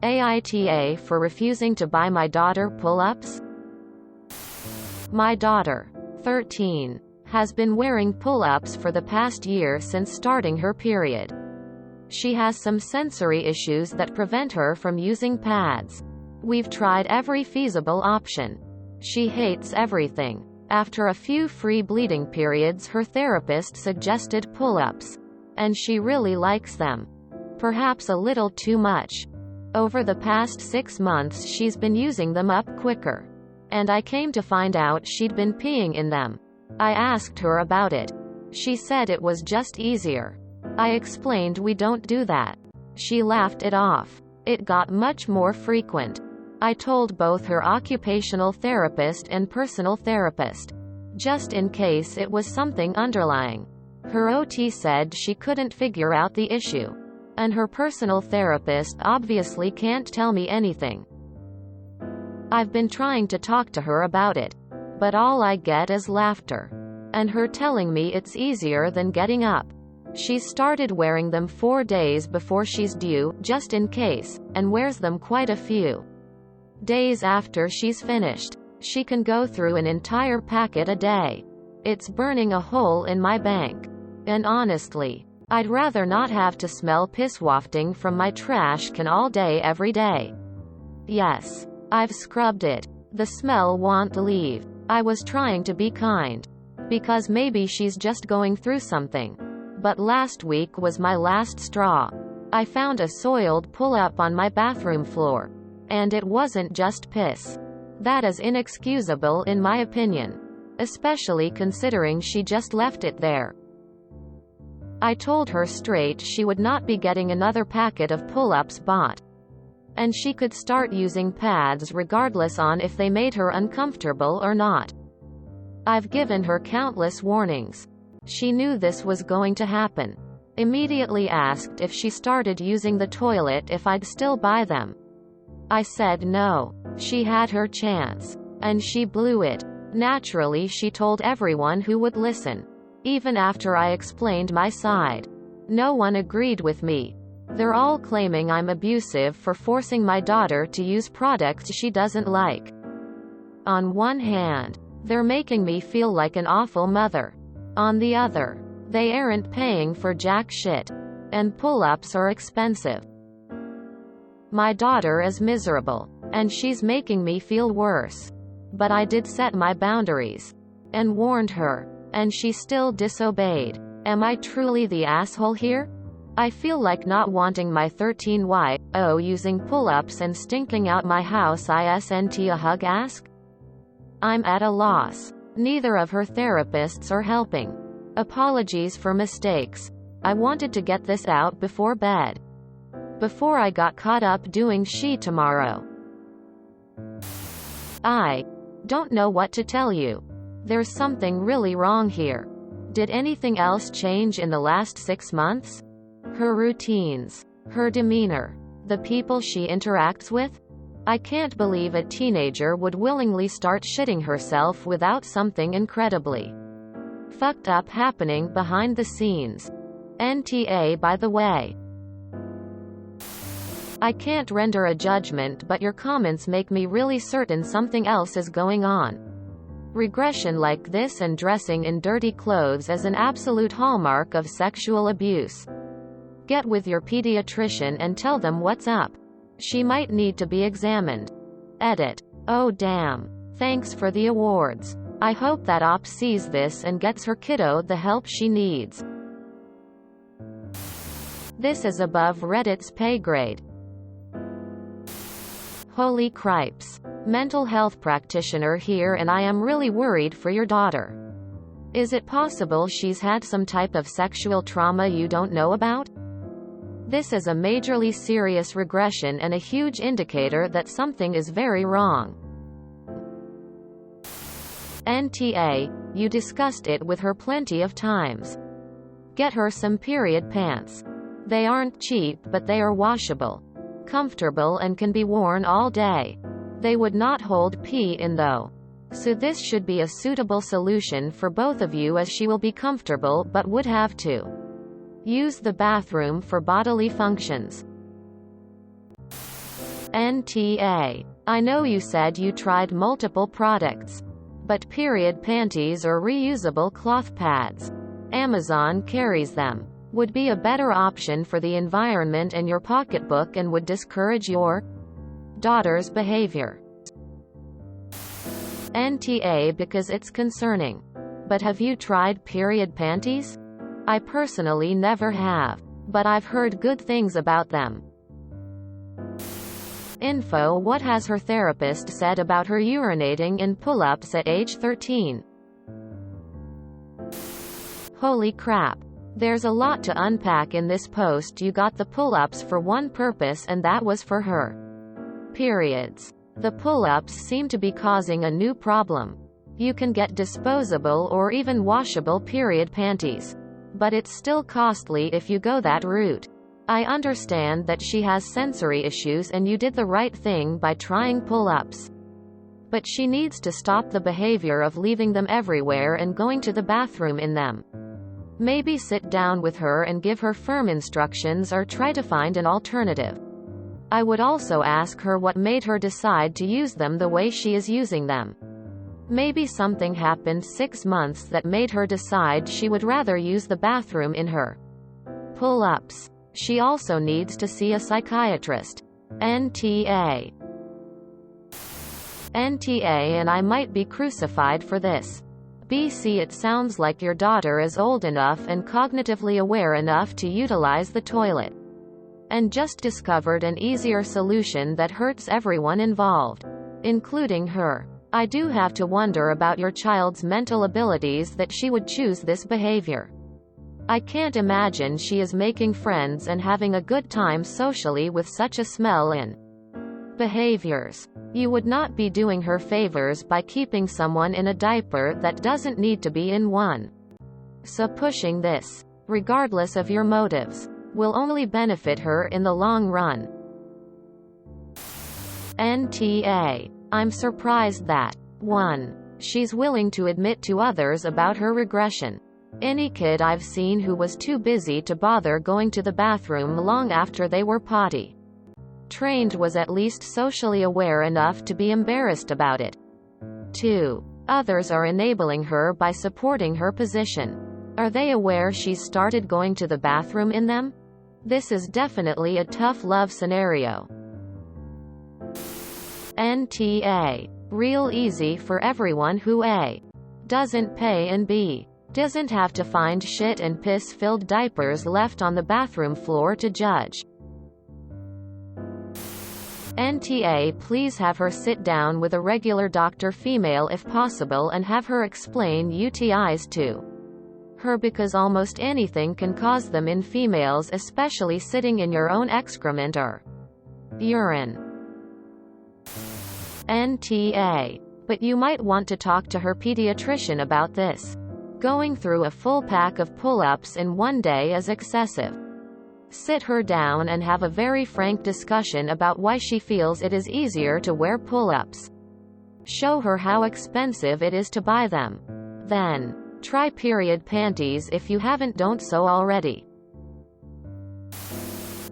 AITA for refusing to buy my daughter pull-ups? My daughter, 13, has been wearing pull-ups for the past year since starting her period. She has some sensory issues that prevent her from using pads. We've tried every feasible option. She hates everything. After a few free bleeding periods, her therapist suggested pull-ups. And she really likes them. Perhaps a little too much. Over the past 6 months she's been using them up quicker. And I came to find out she'd been peeing in them. I asked her about it. She said it was just easier. I explained we don't do that. She laughed it off. It got much more frequent. I told both her occupational therapist and personal therapist. Just in case it was something underlying. Her OT said she couldn't figure out the issue. And her personal therapist obviously can't tell me anything. I've been trying to talk to her about it. But all I get is laughter. And her telling me it's easier than getting up. She's started wearing them 4 days before she's due, just in case, and wears them quite a few days after she's finished. She can go through an entire packet a day. It's burning a hole in my bank. And honestly, I'd rather not have to smell piss wafting from my trash can all day every day. Yes, I've scrubbed it. The smell won't leave. I was trying to be kind. Because maybe she's just going through something. But last week was my last straw. I found a soiled pull-up on my bathroom floor. And it wasn't just piss. That is inexcusable in my opinion. Especially considering she just left it there. I told her straight she would not be getting another packet of pull-ups bought. And she could start using pads regardless on if they made her uncomfortable or not. I've given her countless warnings. She knew this was going to happen. Immediately asked if she started using the toilet if I'd still buy them. I said no. She had her chance. And she blew it. Naturally, she told everyone who would listen. Even after I explained my side. No one agreed with me. They're all claiming I'm abusive for forcing my daughter to use products she doesn't like. On one hand, they're making me feel like an awful mother. On the other, they aren't paying for jack shit. And pull-ups are expensive. My daughter is miserable. And she's making me feel worse. But I did set my boundaries. And warned her. And she still disobeyed. Am I truly the asshole here? I feel like not wanting my 13-year-old using pull-ups and stinking out my house. Isn't a hug ask? I'm at a loss. Neither of her therapists are helping. Apologies for mistakes. I wanted to get this out before bed. Before I got caught up doing shit tomorrow. I don't know what to tell you. There's something really wrong here. Did anything else change in the last 6 months? Her routines. Her demeanor. The people she interacts with? I can't believe a teenager would willingly start shitting herself without something incredibly fucked up happening behind the scenes. NTA by the way. I can't render a judgment, but your comments make me really certain something else is going on. Regression like this and dressing in dirty clothes is an absolute hallmark of sexual abuse. Get with your pediatrician and tell them what's up. She might need to be examined. Edit. Oh damn. Thanks for the awards. I hope that op sees this and gets her kiddo the help she needs. This is above Reddit's pay grade. Holy cripes. Mental health practitioner here, and I am really worried for your daughter. Is it possible she's had some type of sexual trauma you don't know about? This is a majorly serious regression and a huge indicator that something is very wrong. NTA, you discussed it with her plenty of times. Get her some period pants. They aren't cheap, but they are washable, comfortable, and can be worn all day. They would not hold pee in though. So this should be a suitable solution for both of you, as she will be comfortable but would have to use the bathroom for bodily functions. NTA. I know you said you tried multiple products, but period panties or reusable cloth pads, Amazon carries them, would be a better option for the environment and your pocketbook and would discourage your daughter's behavior. NTA because it's concerning. But have you tried period panties? I personally never have, but I've heard good things about them. Info. What has her therapist said about her urinating in pull-ups at age 13? Holy crap. There's a lot to unpack in this post. You got the pull-ups for one purpose and that was for her periods. The pull-ups seem to be causing a new problem. You can get disposable or even washable period panties, but it's still costly if you go that route. I understand that she has sensory issues and you did the right thing by trying pull-ups. But she needs to stop the behavior of leaving them everywhere and going to the bathroom in them. Maybe sit down with her and give her firm instructions or try to find an alternative. I would also ask her what made her decide to use them the way she is using them. Maybe something happened 6 months that made her decide she would rather use the bathroom in her pull-ups. She also needs to see a psychiatrist. NTA. NTA and I might be crucified for this. BC. It sounds like your daughter is old enough and cognitively aware enough to utilize the toilet, and just discovered an easier solution that hurts everyone involved, including her. I do have to wonder about your child's mental abilities that she would choose this behavior. I can't imagine she is making friends and having a good time socially with such a smell in behaviors. You would not be doing her favors by keeping someone in a diaper that doesn't need to be in one. So pushing this, regardless of your motives, will only benefit her in the long run. NTA. I'm surprised that 1. She's willing to admit to others about her regression. Any kid I've seen who was too busy to bother going to the bathroom long after they were potty trained was at least socially aware enough to be embarrassed about it. 2. Others are enabling her by supporting her position. Are they aware she's started going to the bathroom in them? This is definitely a tough love scenario. NTA. Real easy for everyone who A. doesn't pay and B. doesn't have to find shit and piss-filled diapers left on the bathroom floor to judge. NTA. Please have her sit down with a regular doctor, female if possible, and have her explain UTIs to her because almost anything can cause them in females, especially sitting in your own excrement or urine. NTA. But you might want to talk to her pediatrician about this. Going through a full pack of pull-ups in one day is excessive. Sit her down and have a very frank discussion about why she feels it is easier to wear pull-ups. Show her how expensive it is to buy them. Then, try period panties if you haven't done so already.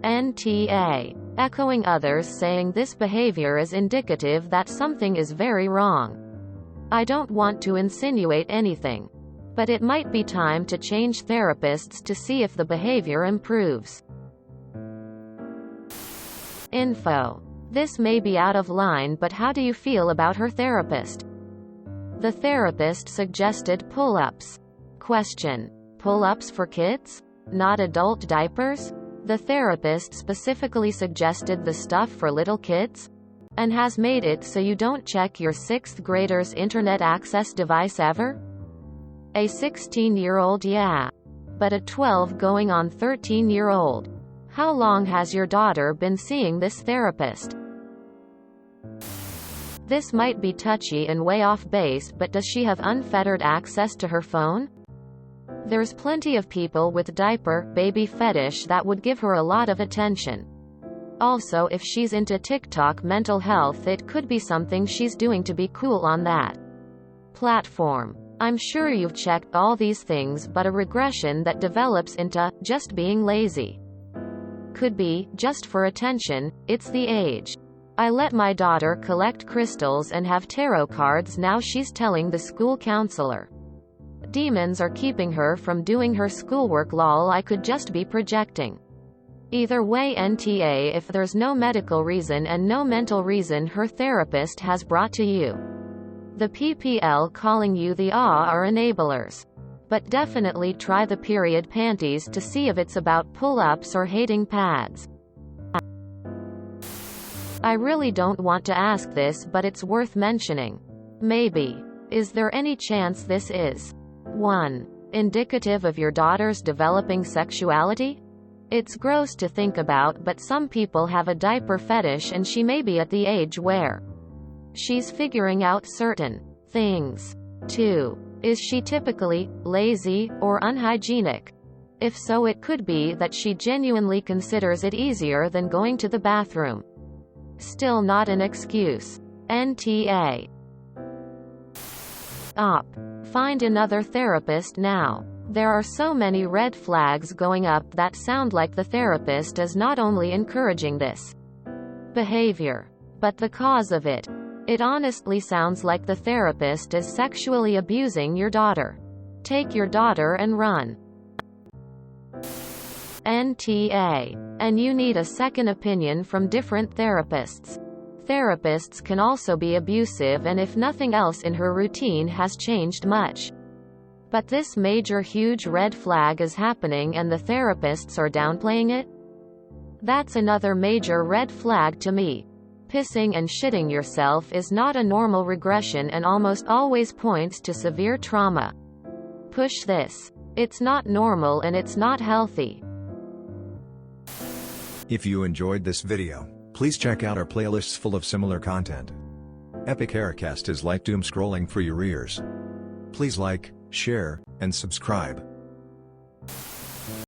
NTA. Echoing others saying this behavior is indicative that something is very wrong. I don't want to insinuate anything, but it might be time to change therapists to see if the behavior improves. Info. This may be out of line, but how do you feel about her therapist? The therapist suggested pull-ups. Question. Pull-ups for kids? Not adult diapers? The therapist specifically suggested the stuff for little kids? And has made it so you don't check your 6th grader's internet access device ever? A 16-year-old, yeah. But a 12 going on 13-year-old. How long has your daughter been seeing this therapist? This might be touchy and way off base, but does she have unfettered access to her phone? There's plenty of people with diaper, baby fetish that would give her a lot of attention. Also, if she's into TikTok mental health, it could be something she's doing to be cool on that platform. I'm sure you've checked all these things, but a regression that develops into just being lazy could be just for attention. It's the age. I let my daughter collect crystals and have tarot cards. Now she's telling the school counselor. Demons are keeping her from doing her schoolwork. Lol, I could just be projecting. Either way, NTA, if there's no medical reason and no mental reason her therapist has brought to you, the PPL calling you the are enablers. But definitely try the period panties to see if it's about pull-ups or hating pads. I really don't want to ask this, but it's worth mentioning. Maybe. Is there any chance this is 1. Indicative of your daughter's developing sexuality? It's gross to think about, but some people have a diaper fetish and she may be at the age where she's figuring out certain things. 2. Is she typically lazy or unhygienic? If so, it could be that she genuinely considers it easier than going to the bathroom. Still not an excuse. NTA. Op. Find another therapist now. There are so many red flags going up that sound like the therapist is not only encouraging this behavior, but the cause of it. It honestly sounds like the therapist is sexually abusing your daughter. Take your daughter and run. NTA. And you need a second opinion from different therapists. Therapists can also be abusive, and if nothing else in her routine has changed much. But this major huge red flag is happening and the therapists are downplaying it? That's another major red flag to me. Pissing and shitting yourself is not a normal regression and almost always points to severe trauma. Push this. It's not normal and it's not healthy. If you enjoyed this video, please check out our playlists full of similar content. Epic Aircast is like doom scrolling for your ears. Please like, share, and subscribe.